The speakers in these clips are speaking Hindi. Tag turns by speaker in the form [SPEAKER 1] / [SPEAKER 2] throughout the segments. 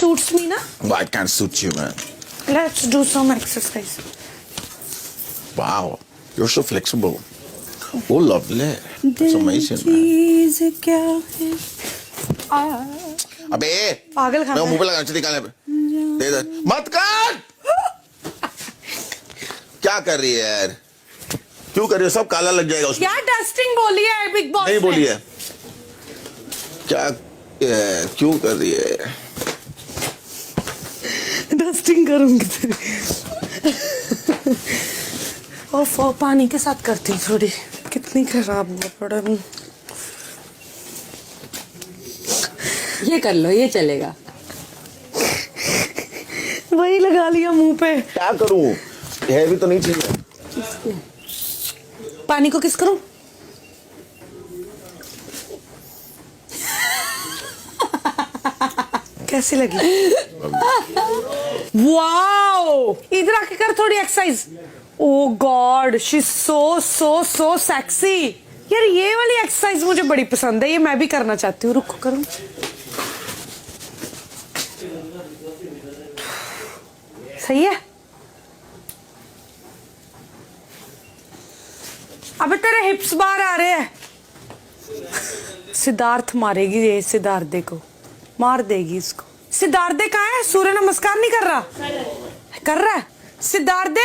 [SPEAKER 1] suits me na.
[SPEAKER 2] Why can't suit you, man?
[SPEAKER 1] Let's do some exercise.
[SPEAKER 2] Wow, you're so flexible. Oh, lovely. That's amazing, man.
[SPEAKER 1] चीज़ क्या है?
[SPEAKER 2] अबे
[SPEAKER 1] पागल खाना
[SPEAKER 2] मैं
[SPEAKER 1] है।
[SPEAKER 2] मुंह पे लगा निकालने पे दे दे मत कर। क्या कर रही है यार? क्यों कर रही है? सब काला लग जाएगा उसमें।
[SPEAKER 1] क्या डस्टिंग बोली है बिग बॉस
[SPEAKER 2] नहीं
[SPEAKER 1] ने?
[SPEAKER 2] बोली है। क्या क्यों कर रही है?
[SPEAKER 1] डस्टिंग करूंगी तेरी। और पानी के साथ करती हूँ थोड़ी। कितनी खराब हुआ पड़ा हूँ।
[SPEAKER 3] ये कर लो, ये चलेगा।
[SPEAKER 1] वही लगा लिया मुंह पे।
[SPEAKER 2] क्या करूं? हैवी तो नहीं चाहिए।
[SPEAKER 1] पानी को किस करूं? कैसी लगी? वाओ! इधर आके कर थोड़ी exercise. Oh god, she so sexy. यार ये वाली एक्सरसाइज मुझे बड़ी पसंद है, ये मैं भी करना चाहती हूँ। रुको करूं। सही है। अबे तेरे हिप्स बाहर आ रहे हैं। सिद्धार्थ मारेगी ये सिद्धार्थ को, मार देगी इसको। सिद्धार्थ कहाँ है? सूर्य नमस्कार नहीं कर रहा। कर रहा है सिद्धार्थ।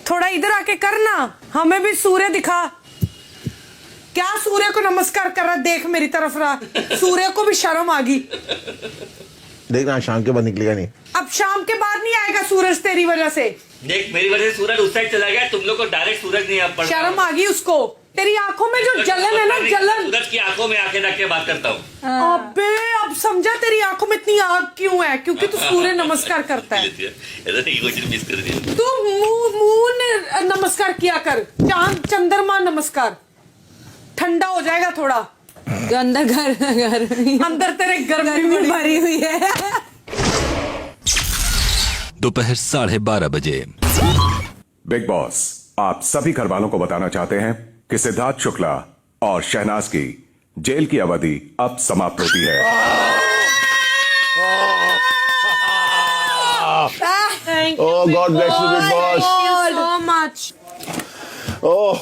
[SPEAKER 1] थोड़ा इधर आके करना, हमें भी सूर्य दिखा। क्या सूर्य को नमस्कार कर रहा? देख मेरी तरफ रहा। सूर्य को भी शर्म आ गई।
[SPEAKER 2] देखना शाम के बाद निकलेगा नहीं।
[SPEAKER 1] अब शाम के बाद नहीं आएगा सूरज तेरी वजह से।
[SPEAKER 4] देख मेरी वजह से सूरज उस साइड चला गया, तुम लोग को डायरेक्ट सूरज नहीं अब पड़ रहा।
[SPEAKER 1] शर्म आ गई उसको। तेरी आंखों में जो जलन है ना, जलन।
[SPEAKER 4] सूरज की आंखों में आंखें रख के बात करता हूँ।
[SPEAKER 1] अबे अब समझा तेरी आंखों में इतनी आग क्यों है? क्योंकि तू सूर्य नमस्कार करता है।
[SPEAKER 4] ऐसा नहीं कुछ मिस कर दिया।
[SPEAKER 1] तू मुंह नमस्कार किया कर। चांद चंद्रमा नमस्कार। ठंडा हो जाएगा थोड़ा।
[SPEAKER 3] जो अंदर घर
[SPEAKER 1] अंदर तेरे गर्मी
[SPEAKER 3] भरी हुई है।
[SPEAKER 5] दोपहर 12:30 बजे।
[SPEAKER 6] बिग बॉस आप सभी घर वालों को बताना चाहते हैं कि सिद्धार्थ शुक्ला और शहनाज की जेल की अवधि अब समाप्त होती है।
[SPEAKER 2] Oh, God bless you, Big Boss.
[SPEAKER 1] Thank you so much.
[SPEAKER 2] Oh.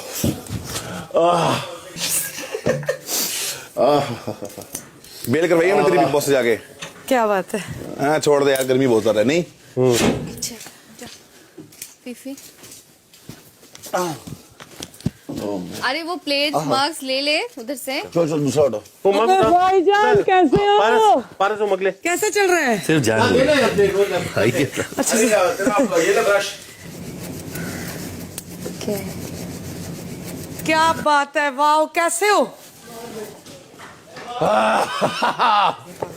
[SPEAKER 2] Mail करवाइए मैं तेरी बिग बॉस से जाके।
[SPEAKER 1] क्या बात है?
[SPEAKER 2] हाँ छोड़ दे यार, गर्मी बहुत ज्यादा है। नहीं
[SPEAKER 7] फीफी अरे वो प्लेट मार्क्स ले ले उधर से।
[SPEAKER 2] चल चल दूसरा ऑटो।
[SPEAKER 1] भाईजान कैसे हो?
[SPEAKER 8] पारस वो मगले
[SPEAKER 1] कैसे चल रहा है?
[SPEAKER 5] सिर्फ जान
[SPEAKER 1] क्या बात है, वाह कैसे हो?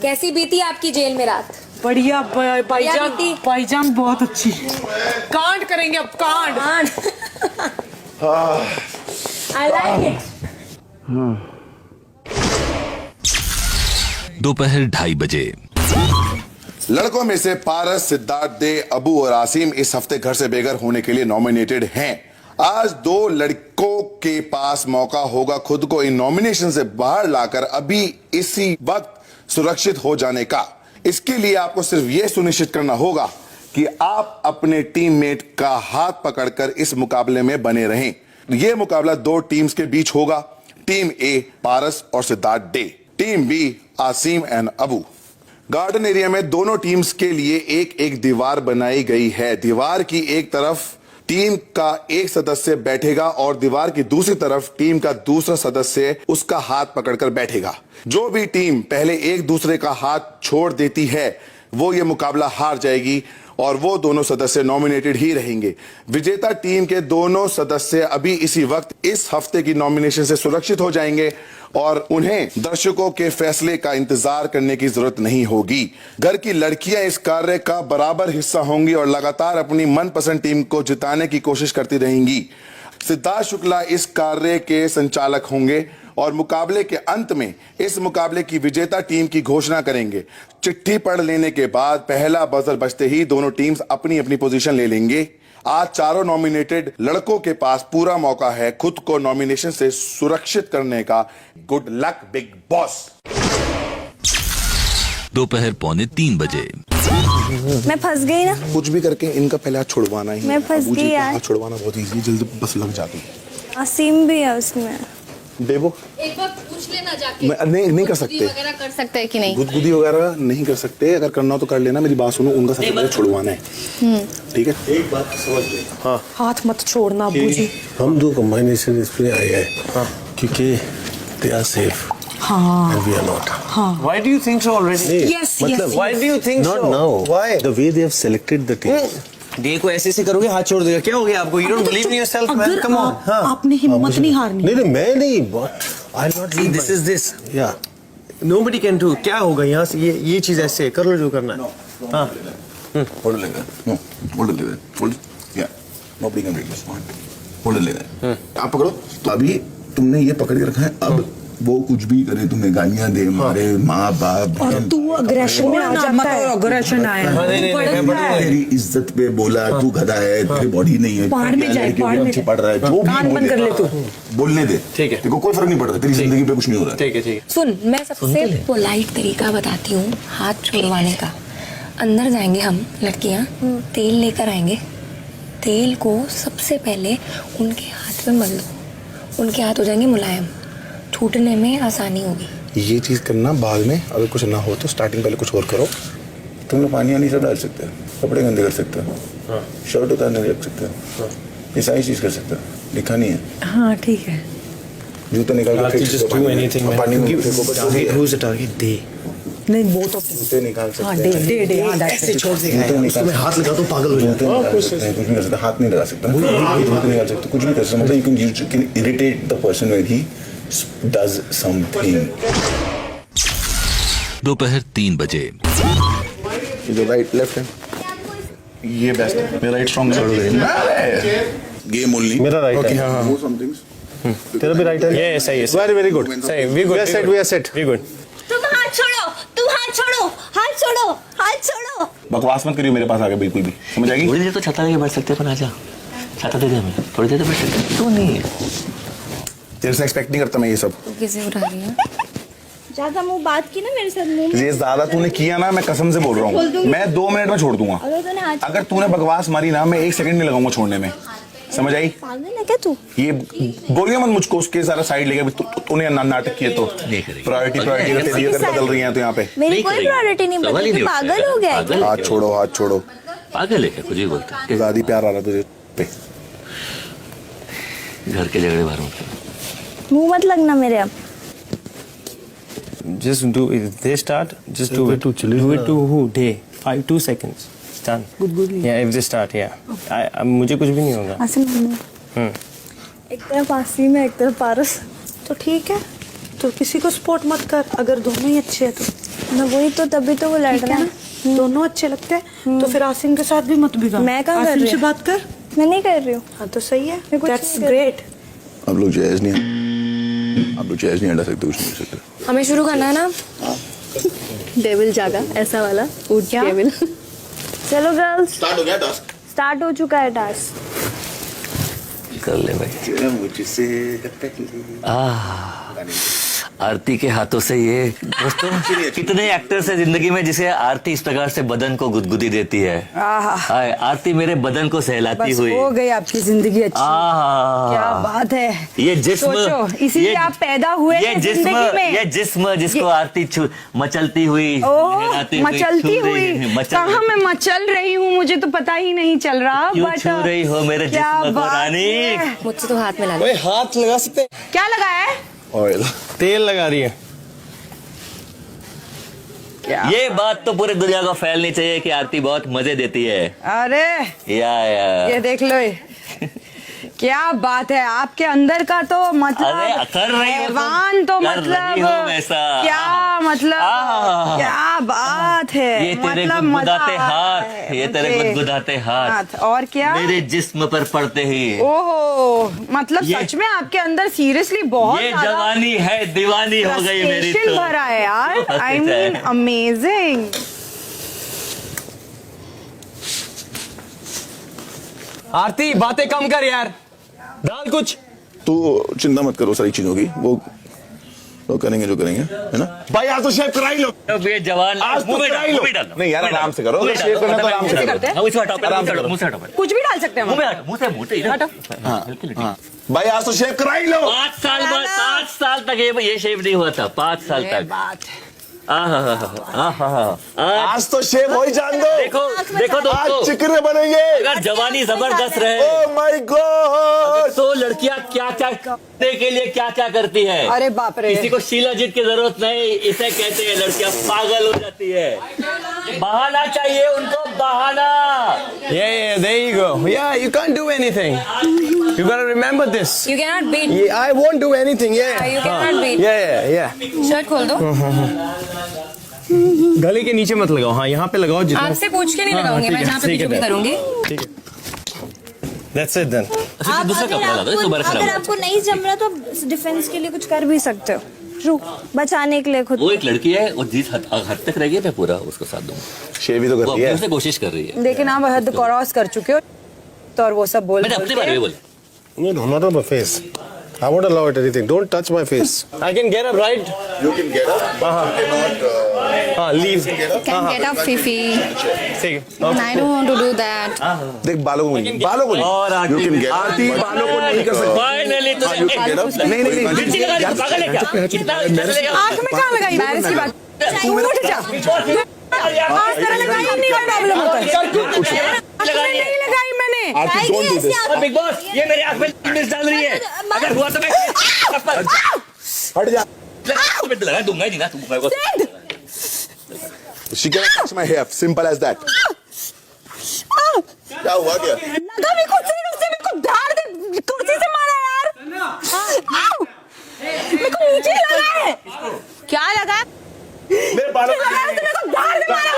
[SPEAKER 7] कैसी बीती आपकी जेल में रात?
[SPEAKER 1] बढ़िया भाईजान।
[SPEAKER 7] बीती?
[SPEAKER 1] भाईजान बहुत अच्छी। कांड करेंगे अब, कांड।
[SPEAKER 7] I like it.
[SPEAKER 5] दोपहर 2:30 बजे।
[SPEAKER 9] लड़कों में से पारस, सिद्धार्थ दे, अबू और आसिम इस हफ्ते घर से बेघर होने के लिए नॉमिनेटेड हैं। आज दो लड़कों के पास मौका होगा खुद को इन नॉमिनेशन से बाहर लाकर अभी इसी वक्त सुरक्षित हो जाने का। इसके लिए आपको सिर्फ यह सुनिश्चित करना होगा कि आप अपने टीममेट का हाथ पकड़कर इस मुकाबले में बने रहें। यह मुकाबला दो टीम्स के बीच होगा। टीम ए पारस और Siddharth De, team B Asim and Abu. Garden area में दोनों टीम्स के लिए एक एक दीवार बनाई गई है। दीवार की एक तरफ टीम का एक सदस्य बैठेगा और दीवार की दूसरी तरफ टीम का दूसरा सदस्य उसका हाथ पकड़कर बैठेगा। जो भी टीम पहले एक दूसरे का हाथ छोड़ देती है वो ये मुकाबला हार जाएगी और वो दोनों सदस्य नॉमिनेटेड ही रहेंगे। विजेता टीम के दोनों सदस्य अभी इसी वक्त इस हफ्ते की नॉमिनेशन से सुरक्षित हो जाएंगे और उन्हें दर्शकों के फैसले का इंतजार करने की जरूरत नहीं होगी। घर की लड़कियां इस कार्य का बराबर हिस्सा होंगी और लगातार अपनी मनपसंद टीम को जिताने की कोशिश करती रहेंगी। सिद्धार्थ शुक्ला इस कार्य के संचालक होंगे और मुकाबले के अंत में इस मुकाबले की विजेता टीम की घोषणा करेंगे। चिट्ठी पढ़ लेने के बाद पहला बजर बजते ही दोनों टीम्स अपनी अपनी पोजीशन ले लेंगे। आज चारों नॉमिनेटेड लड़कों के पास पूरा मौका है खुद को नॉमिनेशन से सुरक्षित करने का। Good luck big boss.
[SPEAKER 5] दोपहर 2:45
[SPEAKER 7] मैं फंस गई ना।
[SPEAKER 9] कुछ भी करके इनका पहले हाथ छुड़वाना ही है।
[SPEAKER 7] मैं फंस
[SPEAKER 9] अबू जी
[SPEAKER 7] गई
[SPEAKER 9] का
[SPEAKER 7] यार।
[SPEAKER 9] हाथ छुड़वाना बहुत इजी, जल्दी बस लग जाती।
[SPEAKER 7] असीम भी है उसमें।
[SPEAKER 9] देवो
[SPEAKER 7] एक बार पूछ लेना जाके।
[SPEAKER 9] नहीं कर सकते,
[SPEAKER 7] वगैरह कर सकता है कि नहीं।
[SPEAKER 9] गुदगुदी वगैरह नहीं कर सकते। अगर करना हो तो कर लेना, मेरी बात सुनो। उनका सबसे पहले छुड़वाना है, ठीक है? एक बात समझ ले, हाँ,
[SPEAKER 1] हाथ मत छोड़ना अब्बू जी।
[SPEAKER 8] हम दो कॉम्बिनेशन इसमें आए हैं क्योंकि they are safe and we are not.
[SPEAKER 10] Why do you think so already?
[SPEAKER 1] Yes,
[SPEAKER 8] मतलब
[SPEAKER 10] Why do you think
[SPEAKER 8] not
[SPEAKER 10] so?
[SPEAKER 8] now.
[SPEAKER 10] Why?
[SPEAKER 8] The way they have selected the team.
[SPEAKER 10] Day को ऐसे करोगे हाथ छोड़ देगा, क्या हो गया आपको? You don't believe in yourself, man.
[SPEAKER 1] अगर
[SPEAKER 10] Come on.
[SPEAKER 1] आपने हिम्मत नहीं हारनी।
[SPEAKER 8] नहीं मैं नहीं, I'll not
[SPEAKER 10] See,
[SPEAKER 8] leave
[SPEAKER 10] this is this.
[SPEAKER 8] Yeah.
[SPEAKER 10] Nobody can do. क्या होगा यहाँ से? ये चीज ऐसे कर लो जो करना है। हाँ।
[SPEAKER 9] Hold it like that. No, hold it like that. Hold it. Yeah. Nobody can break this one. Hold it like that. आप पकड़ो। तो अभी तुमने ये पकड़ के रखा है। अब वो कुछ भी करे, तुम्हें गालियां दे, मारे, माँ बाप,
[SPEAKER 1] और तू अग्रेशन में आ जाता है। अग्रेशन आया।
[SPEAKER 9] तेरी इज्जत पे बोला, तू गधा है, तेरी बॉडी नहीं है,
[SPEAKER 1] पहाड़ में जाए, पहाड़ में जाए।
[SPEAKER 9] पड़ रहा है, जो भी
[SPEAKER 1] कान बंद कर ले तू।
[SPEAKER 9] बोलने दे,
[SPEAKER 10] ठीक है।
[SPEAKER 9] देखो कोई फर्क नहीं पड़ता, तेरी जिंदगी पे कुछ नहीं हो रहा है।
[SPEAKER 10] ठीक है, ठीक है।
[SPEAKER 11] सुन, मैं सबसे पोलाइट तरीका बताती हूँ हाथ छुड़वाने का। अंदर जाएंगे हम लड़कियाँ, तेल लेकर आएंगे। तेल को सबसे पहले उनके हाथ पे मल दो, उनके हाथ हो जाएंगे मुलायम, छूटने में आसानी होगी।
[SPEAKER 9] ये चीज करना बाद में, अगर कुछ ना हो तो स्टार्टिंग पहले कुछ और करो। तुम लोग पानी आनी सब डाल सकते हो, कपड़े गंदे कर सकते हो, शर्ट उतारने रख सकते हो, ये सारी चीज कर सकते हो, लिखा नहीं है।
[SPEAKER 1] हाँ ठीक है।
[SPEAKER 9] जूता निकाल के फेंक
[SPEAKER 10] Just
[SPEAKER 9] सकते
[SPEAKER 10] do
[SPEAKER 9] हो
[SPEAKER 10] anything, man.
[SPEAKER 9] पानी में फेंको, बस वही है।
[SPEAKER 10] Who's the target? Day.
[SPEAKER 1] नहीं वो तो
[SPEAKER 9] जूते निकाल
[SPEAKER 1] हाँ
[SPEAKER 9] सकते हैं,
[SPEAKER 1] डे हाँ
[SPEAKER 10] ऐसे छोड़ देगा।
[SPEAKER 9] जूते निकाल
[SPEAKER 8] मैं हाथ लगा तो पागल हो
[SPEAKER 9] जूते निकाल सकते हैं, कुछ भी कर सकते हैं, हाथ नहीं लगा सकता, जूते निकाल सकते, कुछ भी कर सकते हैं। मतलब you can irritate the person when he does something.
[SPEAKER 5] दोपहर 3
[SPEAKER 9] जो राइट लेफ्ट है ये बेस्ट है, मेरा राइट स्ट्रांग है। गेम ओनली
[SPEAKER 10] मेरा right है।
[SPEAKER 9] हाँ वो समथिंग
[SPEAKER 10] तेरा भी right है? Yes, सही है। Very, very good. सही, we good. We are set, we are set. We good.
[SPEAKER 7] तुम हाथ छोड़ो, तुम हाथ छोड़ो, हाथ छोड़ो, हाथ छोड़ो।
[SPEAKER 9] बकवास मत करियो मेरे पास आके बिल्कुल भी, समझ आएगी?
[SPEAKER 4] थोड़ी देर तो छाता लेके बैठ सकते हैं, अपन आजा। छाता दे दे हमें, थोड़ी देर तो बैठ सकते हैं। तो नहीं है।
[SPEAKER 9] तेरे से एक्सपेक्ट नहीं करता मैं ये सब।
[SPEAKER 11] किसे उठा रही है?
[SPEAKER 7] ज्यादा मुंह बात की ना मेरे साथ, मुंह में।
[SPEAKER 9] ये ज्यादा तूने किया ना, मैं कसम से बोल रहा हूँ, मैं 2 मिनट में छोड़ दूंगा। अगर तूने बकवास मारी ना, मैं 1 सेकंड नहीं लगाऊंगा छोड़ने में, समझ आई?
[SPEAKER 7] पागल है क्या तू?
[SPEAKER 9] ये बोलिए मत मुझको उसके सारा साइड लेके, तूने नाटक किए तो प्रायोरिटी तेरी अगर बदल रही है तो यहाँ पे
[SPEAKER 7] मेरी कोई प्रायोरिटी नहीं बदली, तू पागल हो गया है।
[SPEAKER 9] हाथ छोड़ो, हाथ छोड़ो।
[SPEAKER 4] पागल है क्या? कुछ भी बोलता है।
[SPEAKER 9] ज्यादा प्यार आ रहा तुझे पे।
[SPEAKER 4] घर के झगड़े बाहर मत करो।
[SPEAKER 7] मुंह मत लगना मेरे अब।
[SPEAKER 10] Just do it. They start. Just do it. Do it to who? Day. 2 seconds. It's done.
[SPEAKER 1] गुदगुदी।
[SPEAKER 10] Yeah, if they start, yeah. मुझे कुछ भी नहीं होगा।
[SPEAKER 7] आसिम, एक तरफ आसिम है, एक तरफ पारस।
[SPEAKER 1] तो ठीक है, तो किसी को सपोर्ट मत कर। अगर दोनों ही अच्छे हैं तो
[SPEAKER 7] मैं वही तो, तभी तो वो लड़
[SPEAKER 1] ठीक
[SPEAKER 7] रहा
[SPEAKER 1] है
[SPEAKER 7] है
[SPEAKER 1] ना? दोनों अच्छे लगते हैं तो फिर आसिम के साथ भी मत बिगाड़।
[SPEAKER 7] मैं कहाँ कर
[SPEAKER 1] आसिम
[SPEAKER 7] रही
[SPEAKER 1] से
[SPEAKER 7] हूँ?
[SPEAKER 1] बात कर।
[SPEAKER 7] मैं नहीं कर रही हूँ।
[SPEAKER 1] हाँ तो सही है,
[SPEAKER 7] मैं कुछ
[SPEAKER 1] दैट्स
[SPEAKER 7] नहीं कर-
[SPEAKER 1] ग्रेट।
[SPEAKER 9] आप लोग जायज नहीं, आप लोग जायज नहीं हटा सकते, कुछ नहीं कर सकते।
[SPEAKER 11] हमें शुरू करना है ना?
[SPEAKER 7] डेविल जागा ऐसा वाला, उठ
[SPEAKER 1] क्या?
[SPEAKER 7] डेविल। चलो गर्ल्स,
[SPEAKER 9] स्टार्ट हो गया टास्क।
[SPEAKER 7] स्टार्ट हो चुका है टास्क।
[SPEAKER 4] कर ले भाई।
[SPEAKER 9] मुझसे
[SPEAKER 4] आरती के हाथों से ये दोस्तों, कितने एक्टर्स है जिंदगी में जिसे आरती इस प्रकार से बदन को गुदगुदी देती है। हाय, आरती मेरे बदन को सहलाती
[SPEAKER 1] बस
[SPEAKER 4] हुई।
[SPEAKER 1] हो गई आपकी जिंदगी अच्छी। क्या बात है।
[SPEAKER 4] ये जिस्म,
[SPEAKER 1] सोचो, इसीलिए आप पैदा हुए
[SPEAKER 4] ये
[SPEAKER 1] थे
[SPEAKER 4] जिस्म,
[SPEAKER 1] जिंदगी में।
[SPEAKER 4] ये जिस्म जिसको आरती मचलती हुई,
[SPEAKER 1] ओह,
[SPEAKER 4] लहराती हुई,
[SPEAKER 1] मचलती
[SPEAKER 4] छू रही
[SPEAKER 1] हुई।
[SPEAKER 4] है,
[SPEAKER 1] कहाँ मैं मचल रही हूँ, मुझे तो पता ही नहीं चल रहा।
[SPEAKER 4] क्यों
[SPEAKER 1] बट
[SPEAKER 4] छू रही हो मेरे
[SPEAKER 1] क्या
[SPEAKER 4] जिस्म को
[SPEAKER 1] बात
[SPEAKER 4] रानी?
[SPEAKER 1] है।
[SPEAKER 11] मुझसे तो हाथ मिला
[SPEAKER 10] ओए, हाथ लगा सकते हैं?
[SPEAKER 1] क्या लगाया है?
[SPEAKER 9] ऑयल
[SPEAKER 10] तेल लगा रही है।
[SPEAKER 4] ये बात तो पूरी दुनिया को फैलनी चाहिए कि आरती बहुत मजे देती है।
[SPEAKER 1] अरे
[SPEAKER 4] या
[SPEAKER 1] ये देख लो, क्या बात है आपके अंदर का तो
[SPEAKER 4] अरे,
[SPEAKER 1] मतलब
[SPEAKER 4] कर रही हो तुम,
[SPEAKER 1] हैवान तो
[SPEAKER 4] कर
[SPEAKER 1] मतलब
[SPEAKER 4] रही हो वैसा।
[SPEAKER 1] क्या मतलब
[SPEAKER 4] आहा।
[SPEAKER 1] क्या बात है।
[SPEAKER 4] ये तेरे
[SPEAKER 1] मतलब
[SPEAKER 4] गुदगुदाते
[SPEAKER 1] मजा आ
[SPEAKER 4] हाथ,
[SPEAKER 1] रहा है
[SPEAKER 4] ये तेरे
[SPEAKER 1] मुझे।
[SPEAKER 4] गुदगुदाते हाथ
[SPEAKER 1] और क्या
[SPEAKER 4] मेरे जिस्म पर पड़ते ही।
[SPEAKER 1] ओहो, मतलब
[SPEAKER 4] ये-
[SPEAKER 1] सच में आपके अंदर सीरियसली बहुत
[SPEAKER 4] ये
[SPEAKER 1] ज्यादा
[SPEAKER 4] जवानी है, दीवानी हो गई मेरी
[SPEAKER 1] frustration
[SPEAKER 4] तो।
[SPEAKER 1] भरा है यार। I mean amazing.
[SPEAKER 10] आरती, बातें कम कर यार, डाल कुछ।
[SPEAKER 9] तो चिंता मत करो सारी चीजों की, वो
[SPEAKER 2] वो करेंगे जो करेंगे, है ना भाई? आज तो शेव करा ही लो,
[SPEAKER 4] अब ये जवान
[SPEAKER 2] आज तो
[SPEAKER 4] मुंह में
[SPEAKER 2] करा ही
[SPEAKER 4] डालो,
[SPEAKER 2] लो।
[SPEAKER 4] मुंह में डालो।
[SPEAKER 2] नहीं यार, आराम से करो, शेव करना तो आराम से करो।
[SPEAKER 4] हाँ, इसमें हटाओ,
[SPEAKER 2] आराम से
[SPEAKER 4] हटाओ,
[SPEAKER 2] करो।
[SPEAKER 4] मुंह से हटाओ,
[SPEAKER 3] कुछ भी डाल सकते हैं
[SPEAKER 4] मुंह
[SPEAKER 3] हम।
[SPEAKER 4] में हटाओ, मुंह से इधर।
[SPEAKER 2] हाँ भाई, आज तो शेव करा ही लो।
[SPEAKER 4] 5 साल बाद, 5 साल तक ये शेव नहीं हुआ था, 5 साल तक।
[SPEAKER 3] बात
[SPEAKER 2] आज तो शेव हो ही जान दो।
[SPEAKER 4] देखो देखो
[SPEAKER 2] आज
[SPEAKER 4] दोस्तों,
[SPEAKER 2] चिकने बनेंगे।
[SPEAKER 4] अगर जवानी जबरदस्त रहे
[SPEAKER 2] ओह माय गॉड,
[SPEAKER 4] तो लड़कियां क्या क्या करने के लिए क्या क्या करती है।
[SPEAKER 3] अरे बाप रे।
[SPEAKER 4] किसी को शीला जीत की जरूरत नहीं, इसे कहते हैं लड़कियां पागल हो जाती है। बहाना चाहिए उनको, बहाना।
[SPEAKER 10] Yeah, there you go. Yeah, you can't do anything. You gotta remember this.
[SPEAKER 11] You cannot beat.
[SPEAKER 10] Yeah, I won't do anything. Yeah.
[SPEAKER 11] You cannot beat.
[SPEAKER 10] Yeah.
[SPEAKER 11] Shirt खोल दो।
[SPEAKER 10] गले के नीचे मत लगाओ, हाँ यहाँ पे लगाओ जितना।
[SPEAKER 11] आपसे पूछ के नहीं लगाऊंगी, मैं जहाँ पे
[SPEAKER 10] ठीक है,
[SPEAKER 11] भी करूंगी।
[SPEAKER 10] ठीक है। That's it then.
[SPEAKER 4] अच्छा, दूसरा कपड़ा ला दो, दोबारा खराब
[SPEAKER 7] अगर
[SPEAKER 4] हो
[SPEAKER 7] आपको नहीं जम रहा तो आप डिफेंस के लिए कुछ कर भी सकते हो, बचाने के लिए खुद।
[SPEAKER 4] वो एक लड़की है, वो जिस हद तक रहेगी मैं पूरा उसको साथ दूंगा।
[SPEAKER 2] शेव ही तो
[SPEAKER 4] वो
[SPEAKER 2] करती
[SPEAKER 4] अपने
[SPEAKER 2] है।
[SPEAKER 4] से कोशिश कर रही है।
[SPEAKER 3] लेकिन आप हद क्रॉस कर चुके हो तो, और वो सब बोल
[SPEAKER 4] मैंने अपने बारे में बोला।
[SPEAKER 8] No, not on my face. I won't allow it anything. Don't touch my face.
[SPEAKER 10] I can get up, right?
[SPEAKER 9] You can get up.
[SPEAKER 10] हाँ, leave.
[SPEAKER 7] Can get up, Fifi.
[SPEAKER 10] ठीक है।
[SPEAKER 7] And I don't want to do that.
[SPEAKER 2] देख बालों को नहीं, बालों को नहीं।
[SPEAKER 4] और आरती
[SPEAKER 2] You can
[SPEAKER 4] भी-
[SPEAKER 2] get up. आरती बालों को नहीं कर सकती।
[SPEAKER 4] फाइनली तो
[SPEAKER 2] You can get up. नहीं नहीं नहीं।
[SPEAKER 4] गिनती लगा ली, पागल है क्या? कितना चलेगा?
[SPEAKER 3] आंख में कहाँ लगाई? बैलेंस की बात। तू उठ जा। आंख तरह लगाई नहीं, कोई प्रॉब्लम होता है। आंख में नहीं लगाई मैंने।
[SPEAKER 2] आरती don't do this.
[SPEAKER 4] और बिग बॉस, ये मेरे आंख में मिर्च डाल रही है। अगर हुआ तो मैं
[SPEAKER 2] हट जा।
[SPEAKER 4] लगा दूंगा ही नहीं ना तुम मेरे को।
[SPEAKER 9] She cannot touch my hair. Simple as that. क्या हुआ क्या?
[SPEAKER 3] लगा भी कुछ नहीं, उससे मेरे को धार दे, कुर्सी से मारा यार। आओ। मेरे को नीचे लगा है। क्या लगा?
[SPEAKER 2] मेरे बालों को
[SPEAKER 3] लगा है, उसने मेरे को धार से मारा।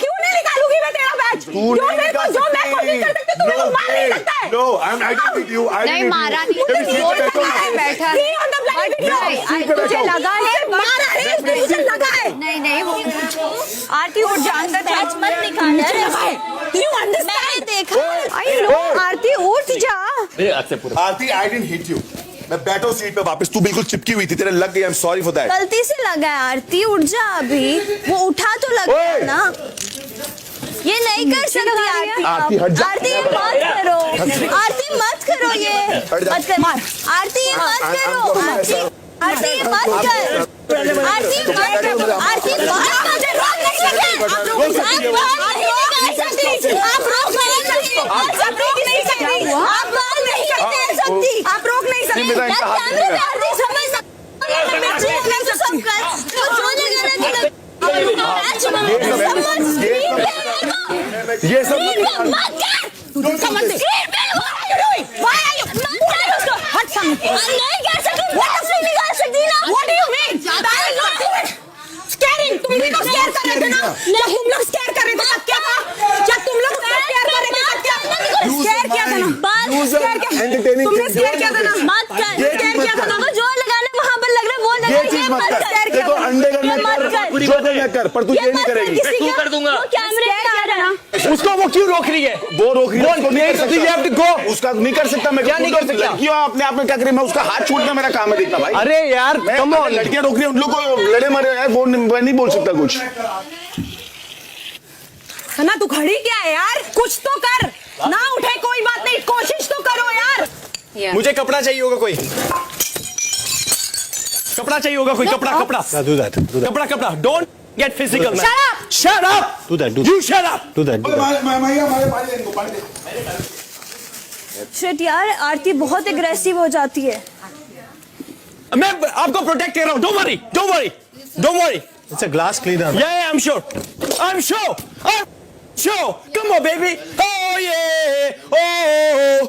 [SPEAKER 3] क्यों नहीं निकालूंगी मैं तेरा बैच? जो मैं कोशिश करती हूँ, तू मेरे को मार नहीं सकता है।
[SPEAKER 9] No, I didn't hit you. I
[SPEAKER 7] नहीं
[SPEAKER 9] didn't
[SPEAKER 7] मारा
[SPEAKER 9] hit you.
[SPEAKER 7] नहीं,
[SPEAKER 9] Maybe seat पे बैठो ना।
[SPEAKER 7] बैठा।
[SPEAKER 3] See on the blind video. तुझे लगा है, मारा है, तुझे लगा है।
[SPEAKER 7] नहीं नहीं वो
[SPEAKER 3] आरती उठ जा, अंदर
[SPEAKER 7] बैच मत निकाल।
[SPEAKER 3] मुझे लगा है। You understand?
[SPEAKER 7] मैंने देखा।
[SPEAKER 3] I know, आरती उठ जा।
[SPEAKER 4] मेरे आंख से पूरा।
[SPEAKER 9] आरती, I didn't hit you. मैं बैठो सीट पे वापस, तू बिल्कुल चिपकी हुई थी, तेरे लग गई। I'm sorry for that.
[SPEAKER 7] गलती से लगा है आरती, उठ जा अभी। वो उठा तो लगा
[SPEAKER 9] ओए!
[SPEAKER 7] ना। ये नहीं कर सकती आरती।
[SPEAKER 9] आरती, हट जा।
[SPEAKER 7] आरती ये मत करो। आरती मत करो ये।
[SPEAKER 9] हट जा।
[SPEAKER 7] मत कर। आरती ये मत करो। आरती ये मत कर। आरती मत करो। आरती मत रोक नहीं सकते। आप रोक नहीं सकते। आप रोक नहीं सकते। आप रोक नहीं सकते।
[SPEAKER 3] आप रोक नहीं सकते।
[SPEAKER 9] मेरा इनका हाथ नहीं है।
[SPEAKER 7] आरती समझ सकते। तो सब कर। तो जो जगह
[SPEAKER 9] ये सब
[SPEAKER 3] तुम भी तो स्केयर कर रहे थे ना? जब तुम लोग स्केयर कर रहे थे तब क्या था? जब तुम लोग स्केयर कर रहे थे तब क्या? स्केयर किया था ना? स्केयर किया? तुमने स्केयर किया था ना? स्केयर किया था ना?
[SPEAKER 7] जो लगाने वहाँ पर लग रहा है वो लगा।
[SPEAKER 9] ये चीज मत कर। देखो अंडे करने कर, जो करना कर, पर तू ये नहीं करेगी।
[SPEAKER 4] तू कर दूंगा।
[SPEAKER 7] कैमरे पे आ रहा है।
[SPEAKER 10] उसको वो क्यों रोक रही है?
[SPEAKER 9] वो रोक रही है, उसको नहीं कर
[SPEAKER 10] You have to
[SPEAKER 9] सकता।
[SPEAKER 10] go.
[SPEAKER 9] उसका नहीं कर सकता मैं।
[SPEAKER 10] क्या नहीं कर सकता?
[SPEAKER 9] लड़कियां अपने आप में क्या करें? मैं उसका हाथ छूटना मेरा काम है, देखना भाई।
[SPEAKER 10] अरे यार,
[SPEAKER 9] मैं
[SPEAKER 10] come on.
[SPEAKER 9] लड़कियां रोक रही है, उन लोग को लड़े मरे हैं, वो मैं नहीं बोल सकता कुछ।
[SPEAKER 3] ना तू खड़ी क्या है यार? कुछ तो कर ना। उठे कोई बात नहीं, कोशिश तो करो यार।
[SPEAKER 10] मुझे कपड़ा चाहिए होगा कोई। कपड़ा चाहिए होगा कोई। कपड़ा
[SPEAKER 8] Do that. Do that.
[SPEAKER 10] कपड़ा। Don't get physical, man.
[SPEAKER 3] Shut up.
[SPEAKER 10] Shut up.
[SPEAKER 8] Do that.
[SPEAKER 10] You shut up.
[SPEAKER 8] Do that.
[SPEAKER 7] Shit यार, आरती बहुत एग्रेसिव हो जाती है।
[SPEAKER 10] मैं आपको प्रोटेक्ट कर रहा हूँ। Don't worry.
[SPEAKER 8] It's a glass cleaner.
[SPEAKER 10] Yeah, I'm sure. Come on, baby. Oh yeah. Oh.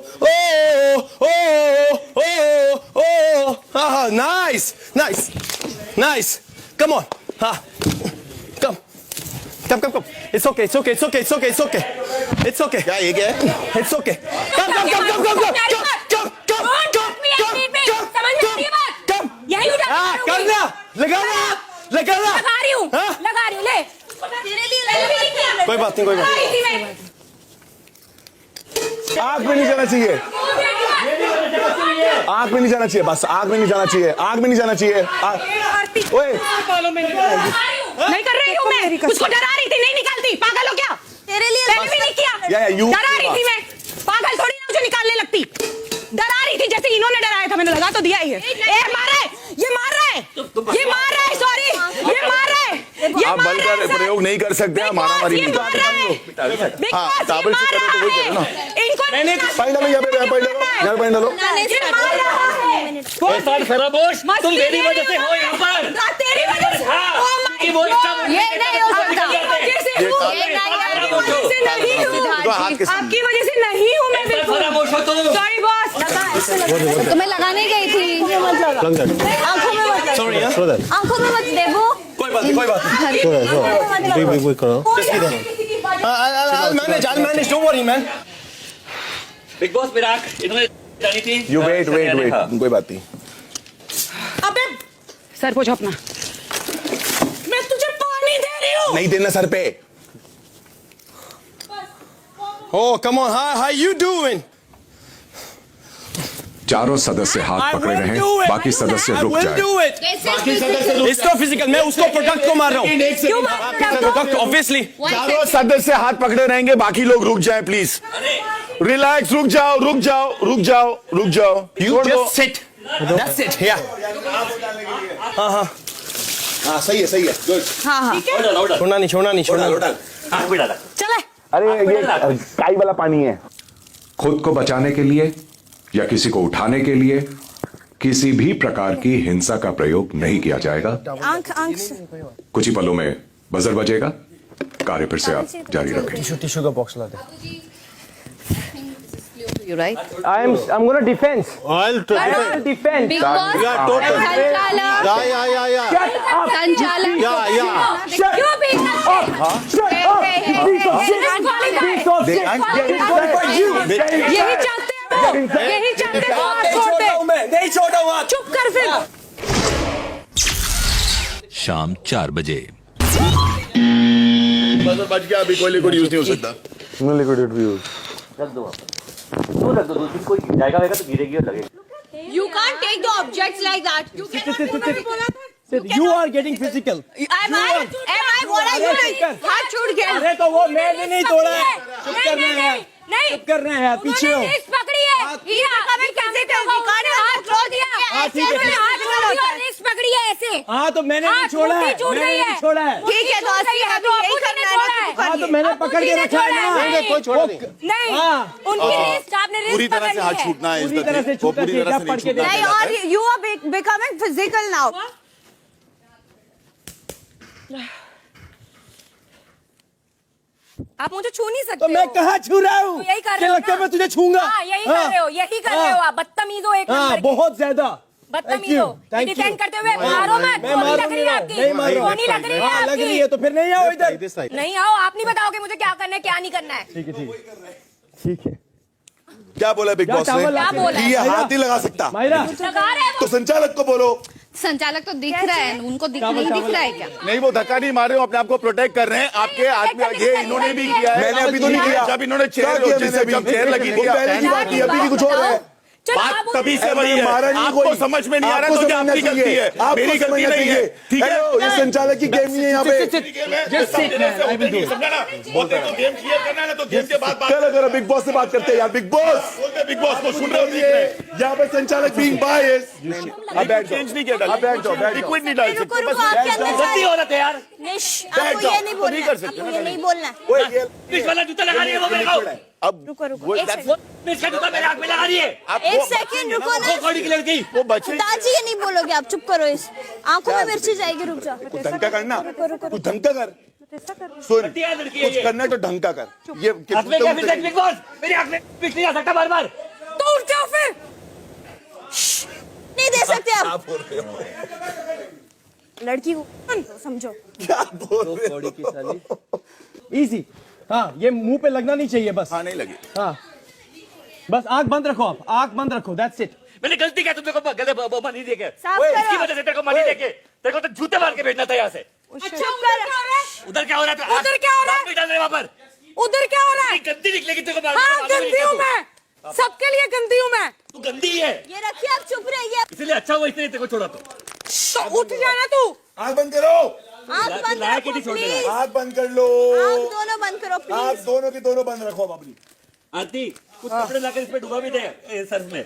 [SPEAKER 10] Nice. Come on. Come. It's okay. It's okay.
[SPEAKER 9] क्या ये क्या है?
[SPEAKER 10] It's okay. Come.
[SPEAKER 3] यही उठा
[SPEAKER 10] करना. लगाना.
[SPEAKER 3] लगा रही हूँ
[SPEAKER 10] हाँ?
[SPEAKER 3] ले।
[SPEAKER 10] कोई बात नहीं.
[SPEAKER 9] आग में नहीं जाना चाहिए। आग में नहीं जाना चाहिए, बस आग में नहीं जाना चाहिए, आग में नहीं जाना चाहिए। ओए
[SPEAKER 3] नहीं कर रही हूँ मैं, उसको डरा रही थी, नहीं निकालती, पागल हो क्या?
[SPEAKER 7] तेरे लिए
[SPEAKER 3] मैंने भी नहीं किया, डरा रही थी मैं, पागल थोड़ी ना मुझे निकालने लगती, डरा रही थी जैसे इन्होंने डराया था, मैंने लगा तो दिया ही है। मार रहा है, ये मार रहा है, ये मार रहा है, सॉरी, ये मार रहा है,
[SPEAKER 9] आप बल का प्रयोग नहीं कर सकते, मारामारी नहीं। हाँ, ताबड़ से करो तो वही करो ना।
[SPEAKER 3] इनको
[SPEAKER 9] नहीं पानी डालो, यहाँ पे पानी डालो।
[SPEAKER 4] खराबोश, तुम मेरी वजह से हो यहाँ पर।
[SPEAKER 3] तेरी वजह से, ये नहीं हो सकता, आपकी वजह से नहीं हूँ मैं, बिल्कुल सॉरी बॉस।
[SPEAKER 7] तो मैं लगाने गई थी, आंखों में मत आंखों में मत देवो।
[SPEAKER 8] कोई बात नहीं वही करो। Manage don't worry man.
[SPEAKER 4] Big boss मेरा इन्होंने जानी थी।
[SPEAKER 9] You wait, कोई बात नहीं।
[SPEAKER 3] अबे सर पोछो अपना, मैं तुझे पानी दे रही हूँ।
[SPEAKER 9] नहीं देना सर पे।
[SPEAKER 8] Oh come on, how you doing?
[SPEAKER 6] चारों सदस्य हाथ पकड़े रहें, बाकी सदस्य रुक जाए।
[SPEAKER 8] इसको फिजिकल, मैं उसको प्रोडक्ट को मार रहा हूँ। Product obviously.
[SPEAKER 9] चारों सदस्य हाथ पकड़े रहेंगे, बाकी लोग रुक जाएं प्लीज। रिलैक्स, रुक जाओ।
[SPEAKER 8] You just sit. That's it. Yeah. हाँ,
[SPEAKER 9] सही है गुड।
[SPEAKER 8] छोड़ना नहीं।
[SPEAKER 3] चले
[SPEAKER 9] अरे ये काई वाला पानी है।
[SPEAKER 6] खुद को बचाने के लिए या किसी को उठाने के लिए किसी भी प्रकार की हिंसा का प्रयोग नहीं किया जाएगा।
[SPEAKER 7] आंख से
[SPEAKER 6] कुछ ही पलों में बजर बजेगा। कार्य फिर से आप जारी रखें।
[SPEAKER 8] टिश्यू का बॉक्स ला दे।
[SPEAKER 3] You right?
[SPEAKER 10] I'm gonna defense.
[SPEAKER 8] I'll
[SPEAKER 10] defend.
[SPEAKER 7] Big boss संचालक क्यों यही चाहते हो, हाथ छोड़ दे।
[SPEAKER 8] नहीं छोड़ा हुआ।
[SPEAKER 3] चुप कर फिर।
[SPEAKER 5] शाम 4 बजे।
[SPEAKER 9] बच गया, अभी कोई लिक्विड यूज नहीं हो सकता।
[SPEAKER 4] रख दो, कोई जाएगा तो गिरेगी और लगेगी।
[SPEAKER 7] You can't take the objects like that. You
[SPEAKER 8] You are getting physical.
[SPEAKER 7] Am I what are you doing? हाथ छूट गया।
[SPEAKER 8] अरे तो वो मैंने नहीं तोड़ा है। चुप कर रहे हैं पीछे हो।
[SPEAKER 7] लिस्ट पकड़ी है। ये हमें कैसे दुकान में हाथ छोड़ दिया। ऐसे मैंने हाथ छोड़ दिया, लिस्ट पकड़ी है ऐसे।
[SPEAKER 8] हाँ तो मैंने नहीं छोड़ा है।
[SPEAKER 7] ठीक है तो असली है तो यही करना है।
[SPEAKER 8] हाँ तो मैंने पकड़ के रखा है ना।
[SPEAKER 9] कोई छोड़ा नहीं।
[SPEAKER 7] नहीं उनकी लिस्ट आपने
[SPEAKER 9] पूरी तरह से हाथ छूटना है।
[SPEAKER 8] पूरी तरह से छूटा
[SPEAKER 9] पूरी तरह से नहीं छूटना।
[SPEAKER 7] नहीं और you are becoming physical now.
[SPEAKER 3] आप मुझे छू नहीं सकते
[SPEAKER 8] तो मैं कहाँ छू रहा हूँ?
[SPEAKER 3] यही कर रहे
[SPEAKER 8] क्या
[SPEAKER 3] हो
[SPEAKER 8] लगता है
[SPEAKER 3] ना?
[SPEAKER 8] मैं तुझे छूंगा?
[SPEAKER 3] यही कर रहे हो आप, बदतमीज हो एक नंबर की।
[SPEAKER 8] बहुत ज्यादा।
[SPEAKER 3] बदतमीज हो, डिफेंड करते हुए मारो मत। गोली लग रही है आपकी,
[SPEAKER 8] नहीं मार रहा हूँ।
[SPEAKER 3] गोली लग रही है
[SPEAKER 8] लग रही है
[SPEAKER 3] आपकी।
[SPEAKER 8] तो फिर नहीं आओ इधर।
[SPEAKER 3] नहीं आओ, आप नहीं बताओगे मुझे क्या करना है क्या नहीं करना है।
[SPEAKER 8] ठीक है।
[SPEAKER 9] क्या बोला बिग बॉस ने?
[SPEAKER 3] क्या बोला?
[SPEAKER 9] कि ये हाथ नहीं लगा सकता।
[SPEAKER 8] मायरा
[SPEAKER 3] लगा रहे हैं
[SPEAKER 9] तो संचालक को बोलो।
[SPEAKER 7] संचालक तो दिख रहा है, उनको नहीं दिख रहा है क्या?
[SPEAKER 9] नहीं, वो धक्का नहीं मार रहे हो, अपने आप को प्रोटेक्ट कर रहे हैं। आपके आदमी ये इन्होंने भी किया है। मैंने अभी तो नहीं किया। जब इन्होंने चेयर लगी थी पहले की बात थी, अभी भी कुछ और है। बात तभी से बनी है। आपको समझ में नहीं आ रहा तो ये आपकी गलती है, मेरी गलती नहीं है। ठीक है, ये संचालक की गेम नहीं है यहाँ पे। बोलते तो गेम क्लियर करना है ना, तो गेम के बाद करो बिग बॉस से बात करते हैं यार। बिग बॉस बिग बॉस को सुन रहे हो? यहाँ पे संचालक बीइंग बायस। अब बैठ चेंज नहीं किया, अब बैठ जाओ, लिक्विड नहीं डाल सकते।
[SPEAKER 4] गलती हो रहा था यार।
[SPEAKER 7] आपको ये नहीं बोलना, आपको ये नहीं बोलना।
[SPEAKER 4] बीच वाला जूता लगा रही है वो मेरे को।
[SPEAKER 9] अब
[SPEAKER 7] रुको
[SPEAKER 4] बीच का जूता मेरे हाथ में लगा रही है।
[SPEAKER 7] एक सेकंड रुको ना।
[SPEAKER 4] कौड़ी की लड़की
[SPEAKER 9] वो बच्चे
[SPEAKER 7] दादी ये नहीं बोलोगे आप, चुप करो। इस आंखों में मिर्ची जाएगी, रुक जाओ।
[SPEAKER 9] धंका करना, तू धंका कर। सुन, कुछ करना है तो ढंग का कर। ये
[SPEAKER 4] हाथ में क्या फिर बिग बॉस? मेरी आंख में पिट नहीं आ सकता बार-बार।
[SPEAKER 3] तो उठ जाओ फिर।
[SPEAKER 7] नहीं दे सकते आप। लड़की को समझो।
[SPEAKER 9] क्या बोल रहे हो?
[SPEAKER 8] इजी। हाँ ये मुंह पे लगना नहीं चाहिए बस।
[SPEAKER 9] हाँ नहीं लगी।
[SPEAKER 8] हाँ बस आंख बंद रखो, आप आंख बंद रखो, दैट्स इट।
[SPEAKER 4] मैंने गलती क्या तुमको गले मनी देके
[SPEAKER 7] साफ करो।
[SPEAKER 4] इसकी वजह से तेरे को मनी देके तेरे को तो जूते मार के भेजना था यहाँ से।
[SPEAKER 3] अच्छा उधर क्या हो रहा है?
[SPEAKER 4] उधर क्या हो रहा है?
[SPEAKER 3] उधर क्या हो रहा है?
[SPEAKER 4] डाल रहे वहाँ पर।
[SPEAKER 3] उधर क्या हो रहा है?
[SPEAKER 4] गंदी निकलेगी तेरे को।
[SPEAKER 3] हाँ गंदी हूँ मैं, सबके लिए गंदी हूँ मैं।
[SPEAKER 4] तू गंदी है,
[SPEAKER 7] ये रखिए, आप चुप रहिए।
[SPEAKER 4] इसलिए अच्छा हुआ इसने तेरे को छोड़ा।
[SPEAKER 1] तो उठ जाना तू।
[SPEAKER 9] आंख बंद करो,
[SPEAKER 7] आँख बंद
[SPEAKER 4] लाया
[SPEAKER 7] रखो
[SPEAKER 4] कि नहीं छोड़ देना?
[SPEAKER 7] प्लीज।
[SPEAKER 9] आंख बंद कर लो,
[SPEAKER 7] आँख दोनों बंद करो
[SPEAKER 9] आंख
[SPEAKER 7] प्लीज।
[SPEAKER 9] दोनों की दोनों बंद रखो अब अपनी।
[SPEAKER 4] आरती कुछ कपड़े लाकर इस पे डुबा भी दे सर्फ में।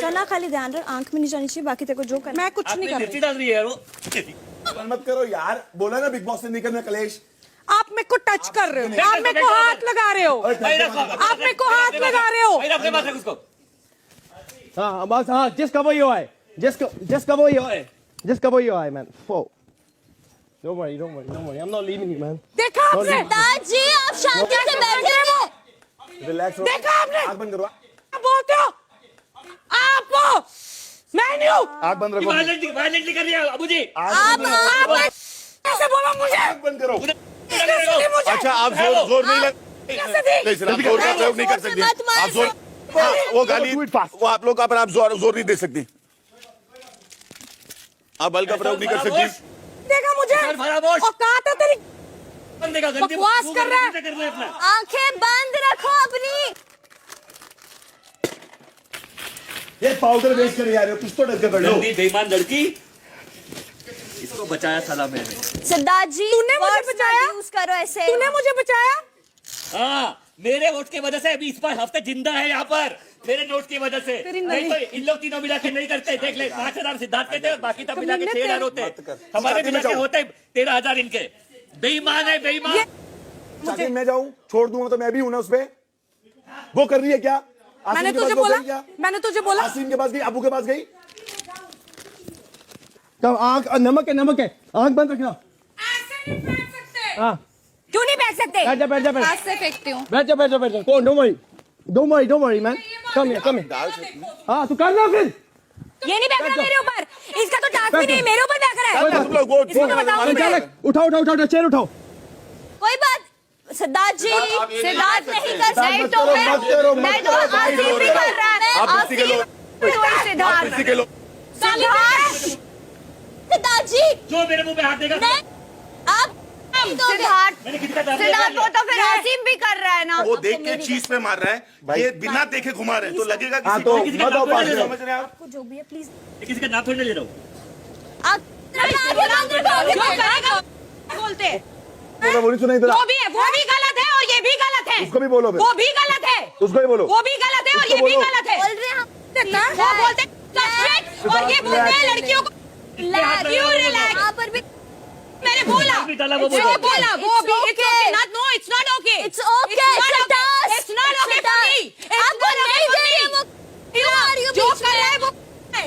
[SPEAKER 3] सना खाली ध्यान रख, आंख में नहीं जानी चाहिए, बाकी तेरे को जो करना।
[SPEAKER 1] मैं कुछ नहीं
[SPEAKER 4] आपने
[SPEAKER 1] कर
[SPEAKER 4] मिर्ची
[SPEAKER 1] रही।
[SPEAKER 4] डाल रही है वो।
[SPEAKER 9] बंद मत करो यार, बोला ना बिग बॉस से नहीं करना कलेश।
[SPEAKER 1] आप मेरे को टच कर रहे हो, आप मेरे को हाथ लगा रहे हो, आप मेरे को हाथ लगा रहे हो।
[SPEAKER 4] अपने पास रख उसको।
[SPEAKER 10] हाँ बस हाँ, just cover your eye. Just cover your eye. Just cover your eye, man. Whoa. Don't worry. I'm not leaving you, man.
[SPEAKER 1] देखा आपने?
[SPEAKER 7] दादी आप शांति से बैठे।
[SPEAKER 9] रिलैक्स रहो,
[SPEAKER 1] देखा आपने?
[SPEAKER 9] आंख बंद करो,
[SPEAKER 1] आप बोलते हो आप, मैं नहीं हूँ।
[SPEAKER 9] आंख बंद रखो,
[SPEAKER 4] वायलेंटली कर रही है अबू जी।
[SPEAKER 1] आप कैसे बोला मुझे?
[SPEAKER 9] आंख बंद करो।
[SPEAKER 1] कैसे दी मुझे?
[SPEAKER 9] अच्छा आप जोर नहीं लग,
[SPEAKER 1] कैसे दी?
[SPEAKER 9] नहीं, आप जोर का प्रयोग नहीं कर सकते।
[SPEAKER 7] मत मार।
[SPEAKER 9] आप जोर, हाँ, वो गाली वो आप लोग का, पर आप जोर नहीं दे सकती। आप बल का प्रयोग नहीं कर सकती।
[SPEAKER 1] देखा मुझे?
[SPEAKER 4] फरामोश।
[SPEAKER 1] औकात है तेरी?
[SPEAKER 4] बंदे का गंदी
[SPEAKER 1] बकवास कर रहा है।
[SPEAKER 4] करना है अपना।
[SPEAKER 7] आंखें बंद रखो अपनी।
[SPEAKER 9] ये पाउडर वेस्ट कर यार, कुछ तो ढंग से कर लो।
[SPEAKER 4] गंदी बेईमान लड़की, इसको बचाया साला मैंने।
[SPEAKER 7] सिद्धार्थ जी
[SPEAKER 1] तूने मुझे
[SPEAKER 7] words
[SPEAKER 1] बचाया?
[SPEAKER 7] मत यूज करो ऐसे।
[SPEAKER 1] तूने मुझे बचाया?
[SPEAKER 4] हाँ, मेरे वोट की वजह से अभी इस बार हफ्ते जिंदा है यहाँ पर, मेरे नोट की वजह से।
[SPEAKER 1] तेरी
[SPEAKER 4] नहीं
[SPEAKER 1] नली।
[SPEAKER 4] तो इन लोग तीनों मिला के नहीं करते। देख ले, 5,000 सिद्धार्थ के थे और बाकी तब मिला के
[SPEAKER 1] तुमने
[SPEAKER 4] 6,000 होते। हमारे मिला के होते 13,000 इनके। बेईमान है, बेईमान।
[SPEAKER 9] चाची मैं जाऊं, छोड़ दूंगा तो मैं भी हूं ना उसपे। वो कर रही है क्या? आसिम
[SPEAKER 1] मैंने
[SPEAKER 9] के
[SPEAKER 1] तुझे
[SPEAKER 9] पास वो
[SPEAKER 1] बोला,
[SPEAKER 9] गई क्या?
[SPEAKER 1] मैंने तुझे बोला।
[SPEAKER 9] आसिम के पास गई, अबू के पास गई।
[SPEAKER 10] कब आंख नमक है, आंख बंद रखना।
[SPEAKER 1] ऐसे नहीं फेंक सकते।
[SPEAKER 10] हाँ,
[SPEAKER 3] क्यों नहीं बैठ सकते?
[SPEAKER 10] बैठ जा।
[SPEAKER 3] हाथ से फेंकती हूँ।
[SPEAKER 10] बैठ जा। कौन? Don't worry, man. Come here. हाँ, तू करना फिर।
[SPEAKER 3] ये नहीं बैठ रहा मेरे ऊपर, इसका तो टास्क भी नहीं मेरे ऊपर बैठ रहा है।
[SPEAKER 9] तुम लोग वोट
[SPEAKER 3] इसको तो बताओ मुझे।
[SPEAKER 10] उठाओ, चेयर उठाओ।
[SPEAKER 7] कोई बात सिद्धार्थ जी, सिद्धार्थ नहीं कर
[SPEAKER 9] मत
[SPEAKER 7] सकते तो
[SPEAKER 9] करो,
[SPEAKER 7] मैं
[SPEAKER 9] मत करो, मत
[SPEAKER 7] मैं तो
[SPEAKER 9] करो,
[SPEAKER 7] आसिफ भी कर रहा है।
[SPEAKER 9] आप किसी के लो, आप किसी के लो।
[SPEAKER 7] सिद्धार्थ जी
[SPEAKER 4] जो मेरे मुंह पे हाथ देगा,
[SPEAKER 7] नहीं, आप सिद्धार्थ
[SPEAKER 4] मैंने किसका दाम
[SPEAKER 7] सिद्धार्थ
[SPEAKER 4] दिया?
[SPEAKER 7] को तो फिर आसिम भी कर रहा है ना।
[SPEAKER 9] वो देख के चीज पे मार रहा है, ये बिना देखे घुमा रहे हैं, तो लगेगा
[SPEAKER 2] हाँ,
[SPEAKER 9] किसी
[SPEAKER 2] तो
[SPEAKER 9] को।
[SPEAKER 4] किसी का
[SPEAKER 9] मत आओ
[SPEAKER 4] नाम
[SPEAKER 9] पास
[SPEAKER 4] ले
[SPEAKER 9] में,
[SPEAKER 4] लो।
[SPEAKER 9] समझ रहे हैं आप?
[SPEAKER 3] जो भी है प्लीज।
[SPEAKER 4] किसी का नाम थोड़ी ना ले रहा हूँ।
[SPEAKER 7] आप
[SPEAKER 3] बोलते
[SPEAKER 9] मैं बोली सुनाई दे रहा।
[SPEAKER 3] वो भी गलत है और ये भी गलत है।
[SPEAKER 9] उसको भी बोलो फिर।
[SPEAKER 3] वो भी गलत है,
[SPEAKER 9] उसको भी बोलो।
[SPEAKER 3] वो भी गलत है और ये
[SPEAKER 9] उसको
[SPEAKER 3] भी
[SPEAKER 9] बोलो।
[SPEAKER 3] गलत है।
[SPEAKER 7] बोल रहे हैं हम
[SPEAKER 3] वो बोलते हैं subject और ये बोलते हैं लड़कियों को क्यों रिलैक्स।
[SPEAKER 7] यहाँ पर भी
[SPEAKER 3] मैंने बोला
[SPEAKER 4] भी डाला वो
[SPEAKER 3] वो
[SPEAKER 4] बोलो।
[SPEAKER 3] बोला वो
[SPEAKER 7] It's
[SPEAKER 3] भी it's
[SPEAKER 7] okay.
[SPEAKER 3] Okay not know it's not okay
[SPEAKER 7] It's okay, it's a task.
[SPEAKER 3] It's not okay
[SPEAKER 7] It's a
[SPEAKER 3] for me
[SPEAKER 7] task. आपको नहीं दे रहे वो क्यों आ रही हो
[SPEAKER 3] जो
[SPEAKER 7] बीच
[SPEAKER 3] कर रहा है
[SPEAKER 7] में?
[SPEAKER 3] वो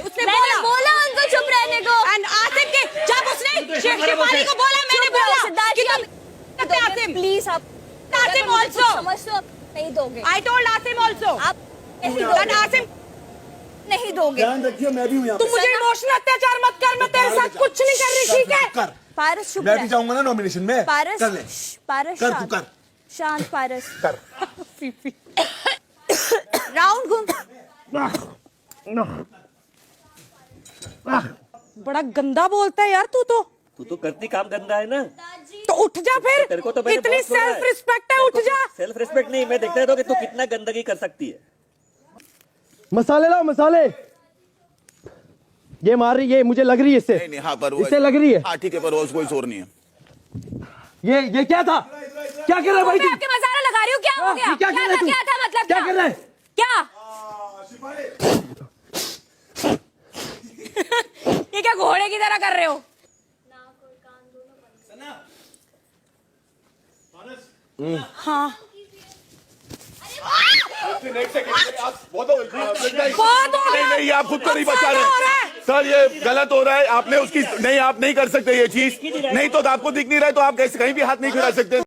[SPEAKER 3] उसने
[SPEAKER 7] मैंने बोला उनको चुप रहने को।
[SPEAKER 3] एंड आसिफ के जब उसने शिफाली को बोला मैंने
[SPEAKER 7] चुप रहो,
[SPEAKER 3] बोला
[SPEAKER 7] सिद्धार्थ
[SPEAKER 3] कि
[SPEAKER 7] जी,
[SPEAKER 3] तुम करते
[SPEAKER 7] आप
[SPEAKER 3] आसिम
[SPEAKER 7] प्लीज आप
[SPEAKER 3] आसिम also
[SPEAKER 7] समझ तो आप नहीं दोगे।
[SPEAKER 3] आई टोल्ड आसिम आल्सो
[SPEAKER 7] आप नहीं
[SPEAKER 3] दैट
[SPEAKER 7] दोगे,
[SPEAKER 3] आसिम
[SPEAKER 7] नहीं दोगे।
[SPEAKER 9] ध्यान रखिए, मैं भी हूँ यहाँ
[SPEAKER 1] तू
[SPEAKER 9] पे।
[SPEAKER 1] मुझे इमोशनल अत्याचार मत कर, मैं तेरे साथ कुछ नहीं कर रही, ठीक है?
[SPEAKER 9] कर,
[SPEAKER 3] पारस चुप
[SPEAKER 9] मैं भी
[SPEAKER 3] रह
[SPEAKER 9] जाऊंगा ना नॉमिनेशन में।
[SPEAKER 3] पारस
[SPEAKER 9] कर ले,
[SPEAKER 3] पारस
[SPEAKER 9] कर, तू
[SPEAKER 3] शांत
[SPEAKER 9] कर।
[SPEAKER 3] शांत पारस
[SPEAKER 9] कर।
[SPEAKER 3] राउंड घूम
[SPEAKER 1] बड़ा गंदा बोलता है यार तू तो।
[SPEAKER 4] तू तो करती काम गंदा है ना।
[SPEAKER 1] तो उठ जा फिर,
[SPEAKER 4] तेरे को तो मैंने
[SPEAKER 1] इतनी
[SPEAKER 4] बहुत बोला है।
[SPEAKER 1] सेल्फ रिस्पेक्ट है, उठ जा।
[SPEAKER 4] सेल्फ रिस्पेक्ट नहीं, मैं देखता रहता हूँ कि तू कितना गंदगी कर सकती है।
[SPEAKER 10] मसाले लाओ, मसाले। ये मार रही है, मुझे लग रही है इससे।
[SPEAKER 2] नहीं, हाँ, पर वो-
[SPEAKER 10] इससे लग रही है।
[SPEAKER 2] हाँ ठीक है, पर कोई शोर नहीं है।
[SPEAKER 10] ये क्या था? क्या कर रहा है भाई?
[SPEAKER 3] मैं आपके मसाला लगा रही हूँ, क्या हो गया?
[SPEAKER 10] क्या कर रहा है तू?
[SPEAKER 3] क्या था मतलब
[SPEAKER 10] क्या कर रहा है?
[SPEAKER 3] क्या ये क्या घोड़े की तरह कर रहे हो?
[SPEAKER 1] हाँ
[SPEAKER 9] बहुत हो गई।
[SPEAKER 1] बहुत हो
[SPEAKER 9] नहीं
[SPEAKER 1] गया।
[SPEAKER 9] नहीं, ये आप खुद को नहीं बचा
[SPEAKER 1] ज़्यादा हो रहा
[SPEAKER 9] रहे
[SPEAKER 1] है।
[SPEAKER 9] सर, ये गलत हो रहा है। आपने उसकी नहीं, आप नहीं कर सकते ये चीज। नहीं तो आपको दिख नहीं रहा है तो आप कैसे कहीं भी हाथ नहीं खिला सकते।